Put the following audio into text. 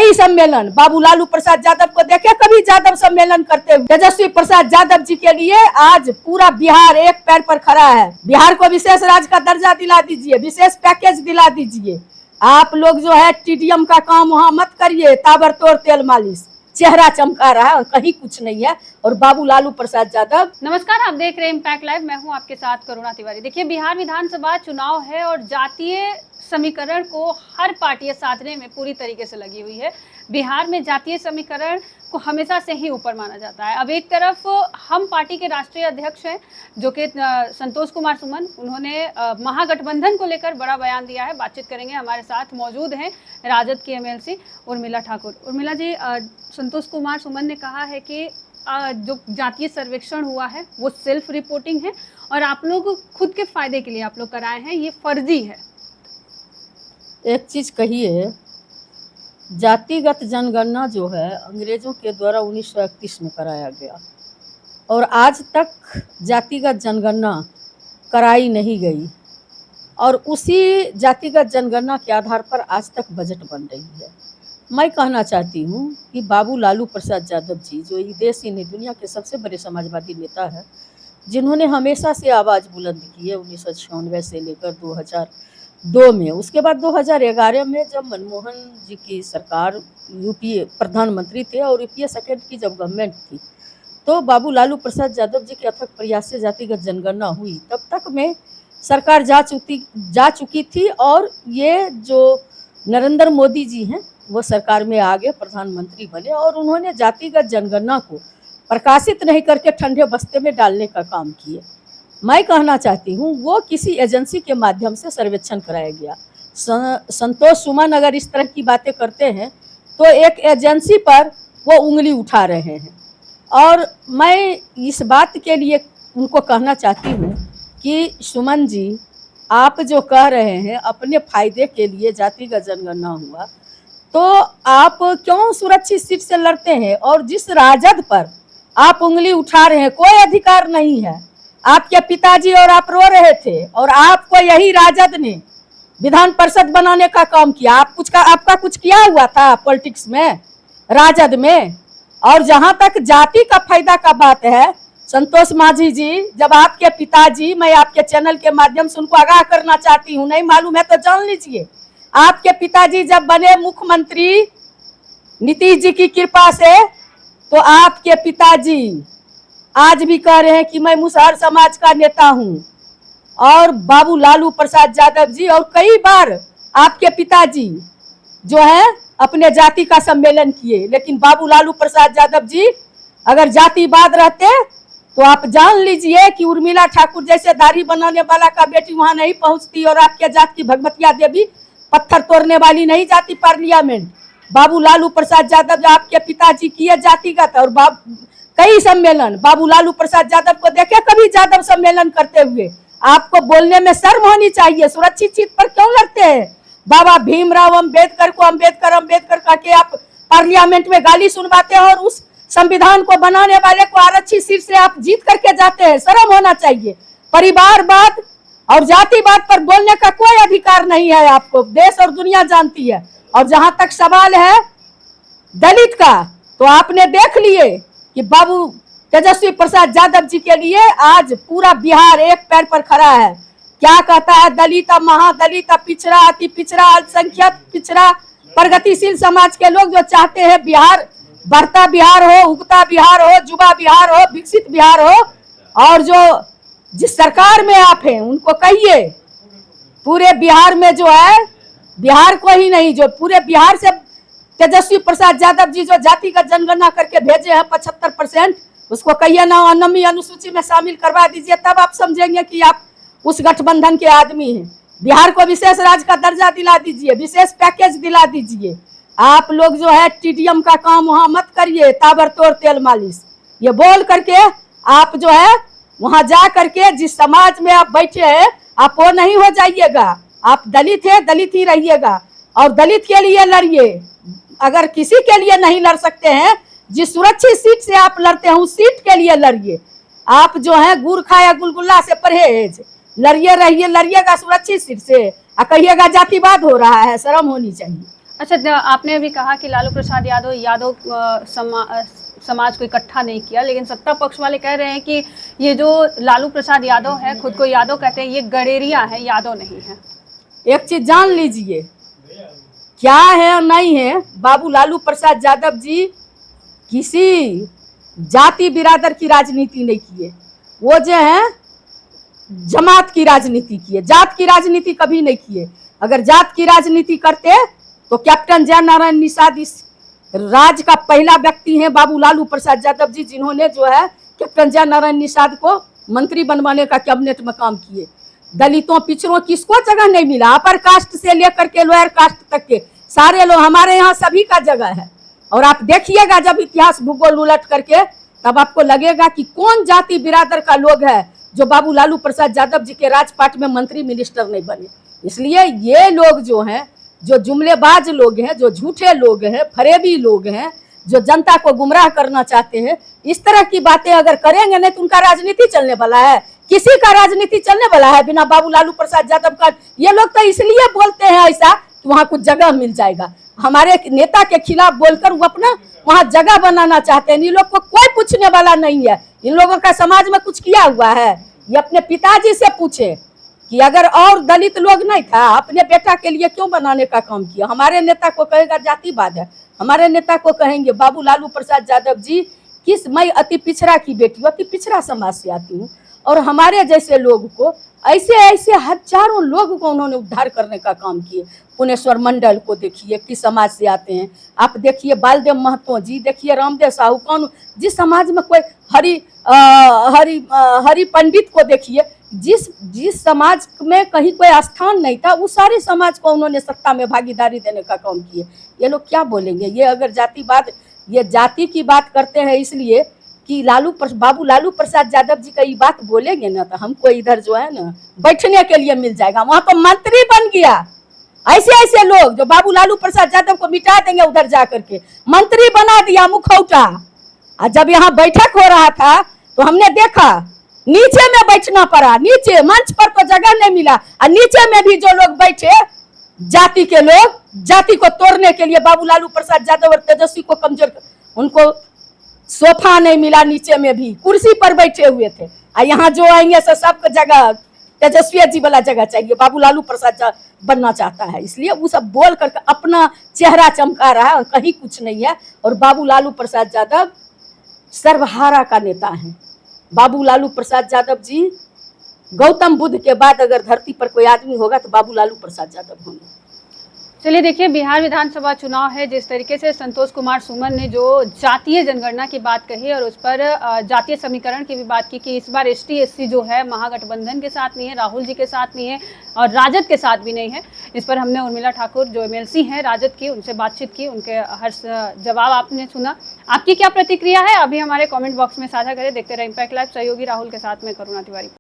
कई सम्मेलन बाबू लालू प्रसाद यादव को देखे कभी यादव सम्मेलन करते हुए। तेजस्वी प्रसाद यादव जी के लिए आज पूरा बिहार एक पैर पर खड़ा है। बिहार को विशेष राज्य का दर्जा दिला दीजिए, विशेष पैकेज दिला दीजिए। आप लोग जो है टीडीएम का काम वहां मत करिए, ताबड़तोड़ तेल मालिश, चेहरा चमका रहा है और कहीं कुछ नहीं है। और बाबू लालू प्रसाद यादव। नमस्कार, आप देख रहे हैं इम्पैक्ट लाइव। मैं हूं आपके साथ करुणा तिवारी। देखिए, बिहार विधानसभा चुनाव है और जातीय समीकरण को हर पार्टी साधने में पूरी तरीके से लगी हुई है। बिहार में जातीय समीकरण को हमेशा से ही ऊपर माना जाता है। अब एक तरफ हम पार्टी के राष्ट्रीय अध्यक्ष हैं जो कि संतोष कुमार सुमन, उन्होंने महागठबंधन को लेकर बड़ा बयान दिया है। बातचीत करेंगे, हमारे साथ मौजूद हैं राजद की एमएलसी उर्मिला ठाकुर। उर्मिला जी, संतोष कुमार सुमन ने कहा है कि जो जातीय सर्वेक्षण हुआ है वो सेल्फ रिपोर्टिंग है और आप लोग खुद के फायदे के लिए आप लोग कराए हैं, ये फर्जी है। एक चीज कहिए, जातिगत जनगणना जो है अंग्रेजों के द्वारा 1931 में कराया गया और आज तक जातिगत जनगणना कराई नहीं गई और उसी जातिगत जनगणना के आधार पर आज तक बजट बन रही है। मैं कहना चाहती हूँ कि बाबू लालू प्रसाद यादव जी जो इस देश ही नहीं दुनिया के सबसे बड़े समाजवादी नेता है, जिन्होंने हमेशा से आवाज़ बुलंद की है 1996 से लेकर 2002 में। उसके बाद 2011 में जब मनमोहन जी की सरकार यूपीए प्रधानमंत्री थे और यूपीए सेकेंड की जब गवर्नमेंट थी, तो बाबू लालू प्रसाद यादव जी के अथक प्रयास से जातिगत जनगणना हुई। तब तक में सरकार जा चुकी थी और ये जो नरेंद्र मोदी जी हैं वो सरकार में आ गए, प्रधानमंत्री बने और उन्होंने जातिगत जनगणना को प्रकाशित नहीं करके ठंडे बस्ते में डालने का काम किए। मैं कहना चाहती हूँ वो किसी एजेंसी के माध्यम से सर्वेक्षण कराया गया। संतोष सुमन अगर इस तरह की बातें करते हैं तो एक एजेंसी पर वो उंगली उठा रहे हैं और मैं इस बात के लिए उनको कहना चाहती हूँ कि सुमन जी, आप जो कह रहे हैं अपने फायदे के लिए जातिगत जनगणना हुआ, तो आप क्यों सुरक्षित सीट से लड़ते हैं? और जिस राजद पर आप उंगली उठा रहे हैं कोई अधिकार नहीं है। आपके पिताजी और आप रो रहे थे और आपको यही राजद ने विधान परिषद बनाने का काम किया। आपका कुछ किया हुआ था पॉलिटिक्स में, राजद में? और जहां तक जाति का फायदा का बात है, संतोष माझी जी, जब आपके पिताजी, मैं आपके चैनल के माध्यम से उनको आगाह करना चाहती हूँ, नहीं मालूम है तो जान लीजिए, आपके पिताजी जब बने मुख्यमंत्री नीतीश जी की कृपा से, तो आपके पिताजी आज भी कह रहे हैं कि मैं मुसहर समाज का नेता हूं। और बाबू लालू प्रसाद यादव जी और कई बार आपके पिताजी जो है अपने जाति का सम्मेलन किए, लेकिन बाबू लालू प्रसाद यादव जी अगर जातिवाद रहते तो आप जान लीजिए कि उर्मिला ठाकुर जैसे दाढ़ी बनाने वाला का बेटी वहां नहीं पहुंचती और आपके जात की भगवतिया देवी पत्थर तोड़ने वाली नहीं जाती पार्लियामेंट। बाबू लालू प्रसाद यादव आपके पिताजी किए जातिगत और कई सम्मेलन बाबू लालू प्रसाद यादव को देखे कभी यादव सम्मेलन करते हुए। आपको बोलने में शर्म होनी चाहिए। सुरक्षित सीट पर क्यों लड़ते हैं? बाबा भीमराव अम्बेडकर को अम्बेडकर कह के आप पार्लियामेंट में गाली सुनवाते हैं और उस संविधान को बनाने वाले को आरक्षित सीट से आप जीत करके जाते हैं। शर्म होना चाहिए। परिवारवाद और जातिवाद पर बोलने का कोई अधिकार नहीं है आपको, देश और दुनिया जानती है। और जहां तक सवाल है दलित का, तो आपने देख लिए कि बाबू तेजस्वी प्रसाद यादव जी के लिए आज पूरा बिहार एक पैर पर खड़ा है। क्या कहता है? दलित, महादलित, पिछड़ा, अति पिछड़ा, अल्पसंख्यक, पिछड़ा, प्रगतिशील समाज के लोग जो चाहते हैं बिहार बढ़ता बिहार हो, उगता बिहार हो, युवा बिहार हो, विकसित बिहार हो। और जो जिस सरकार में आप हैं उनको कहिए पूरे बिहार में जो है, बिहार को ही नहीं, जो पूरे बिहार से तेजस्वी प्रसाद यादव जी जो जातिगत जनगणना करके भेजे हैं 75%, उसको कहिए ना अनमी अनुसूची में शामिल करवा दीजिए, तब आप समझेंगे कि आप उस गठबंधन के आदमी हैं। बिहार को विशेष राज्य का दर्जा दिला दीजिए, विशेष पैकेज दिला दीजिए। आप लोग जो है टीडीएम का काम वहां मत करिए, ताबड़तोड़ तेल मालिश। ये बोल करके आप जो है वहां जा करके जिस समाज में आप बैठे हैं आप वो नहीं हो जाइएगा। आप दलित है, दलित ही रहिएगा और दलित के लिए लड़िए। अगर किसी के लिए नहीं लड़ सकते हैं, जिस सुरक्षित सीट से आप लड़ते हैं उस सीट के लिए लड़िए। आप जो है गुड़ खाया गुलगुल्ला से परहेज, लड़िए रहिए, लड़िएगा सुरक्षित सीट से। कहिएगा जातिवाद हो रहा है, शर्म होनी चाहिए। अच्छा, आपने अभी कहा कि लालू प्रसाद यादव समाज को इकट्ठा नहीं किया, लेकिन सत्ता पक्ष वाले कह रहे हैं कि ये जो लालू प्रसाद यादव है, खुद को यादव कहते हैं, ये गडेरिया है, यादव नहीं है। एक चीज जान लीजिए, क्या है और नहीं है, बाबू लालू प्रसाद यादव जी किसी जाति बिरादर की राजनीति नहीं किए। वो जो है जमात की राजनीति किए, जात की राजनीति कभी नहीं किए। अगर जात की राजनीति करते तो कैप्टन जयनारायण निषाद इस राज्य का पहला व्यक्ति हैं, बाबू लालू प्रसाद यादव जी, जिन्होंने जो है कैप्टन जयनारायण निषाद को मंत्री बनवाने का कैबिनेट में काम किए। दलितों पिछड़ों किसको जगह नहीं मिला, अपर कास्ट से लेकर के लोअर कास्ट तक के सारे लोग, हमारे यहाँ सभी का जगह है। और आप देखिएगा जब इतिहास भूगोल उलट करके, तब आपको लगेगा कि कौन जाति बिरादर का लोग है जो बाबू लालू प्रसाद यादव जी के राजपाट में मंत्री मिनिस्टर नहीं बने। इसलिए ये लोग जो हैं, जो जुमलेबाज लोग हैं, जो झूठे लोग हैं, फरेबी लोग हैं, जो जनता को गुमराह करना चाहते हैं, इस तरह की बातें अगर करेंगे नहीं तो उनका राजनीति चलने वाला है? किसी का राजनीति चलने वाला है बिना बाबू लालू प्रसाद यादव का? ये लोग तो इसलिए बोलते हैं ऐसा कि वहाँ कुछ जगह मिल जाएगा। हमारे नेता के खिलाफ बोलकर वो अपना वहाँ जगह बनाना चाहते हैं। इन लोग को कोई पूछने वाला नहीं है। इन लोगों का समाज में कुछ किया हुआ है? ये अपने पिताजी से पूछे कि अगर और दलित लोग नहीं था, अपने बेटा के लिए क्यों बनाने का काम किया? हमारे नेता को कहेगा जातिवाद है, हमारे नेता को कहेंगे बाबू लालू प्रसाद यादव जी मैं अति पिछड़ा की बेटी हूँ, अति पिछड़ा समाज से आती हूँ, और हमारे जैसे लोग को ऐसे ऐसे हजारों लोग को उन्होंने उद्धार करने का काम किए। पुनेश्वर मंडल को देखिए किस समाज से आते हैं, आप देखिए बालदेव महतो जी, देखिए रामदेव साहू, कौन जिस समाज में कोई हरि पंडित को देखिए, जिस समाज में कहीं कोई स्थान नहीं था, उस सारे समाज को उन्होंने सत्ता में भागीदारी देने का काम किए। ये लोग क्या बोलेंगे? ये अगर जातिवाद, ये जाति की बात करते हैं इसलिए कि बाबू लालू प्रसाद यादव जी का ये बात बोलेंगे ना तो हमको इधर जो है ना बैठने के लिए मिल जाएगा। वहां पर मंत्री बन गया, ऐसे ऐसे लोग जो बाबू लालू प्रसाद यादव को मिटा देंगे, उधर जा करके मंत्री बना दिया मुखौटा। और जब यहाँ बैठक हो रहा था तो हमने देखा नीचे में बैठना पड़ा, नीचे मंच पर तो जगह नहीं मिला, और नीचे में भी जो लोग बैठे जाति के लोग, जाति को तोड़ने के लिए बाबू लालू प्रसाद यादव और तेजस्वी को कमजोर, उनको सोफा नहीं मिला, नीचे में भी कुर्सी पर बैठे हुए थे। और यहाँ जो आएंगे सबको जगह तेजस्वी जी वाला जगह चाहिए, बाबू लालू प्रसाद बनना चाहता है, इसलिए वो सब बोल करके अपना चेहरा चमका रहा है और कहीं कुछ नहीं है। और बाबू लालू प्रसाद यादव सर्वहारा का नेता है। बाबू लालू प्रसाद यादव जी गौतम बुद्ध के बाद अगर धरती पर कोई आदमी होगा तो बाबू लालू प्रसाद यादव होंगे। चलिए देखिए, बिहार विधानसभा चुनाव है, जिस तरीके से संतोष कुमार सुमन ने जो जातीय जनगणना की बात कही और उस पर जातीय समीकरण की भी बात की कि इस बार ST SC जो है महागठबंधन के साथ नहीं है, राहुल जी के साथ नहीं है और राजद के साथ भी नहीं है। इस पर हमने उर्मिला ठाकुर जो MLC हैं राजद की, उनसे बातचीत की, उनके हर जवाब आपने सुना। आपकी क्या प्रतिक्रिया है अभी हमारे कॉमेंट बॉक्स में साझा करें। देखते रहे इम्पैक्ट लाइव। सहयोगी राहुल के साथ में करुणा तिवारी।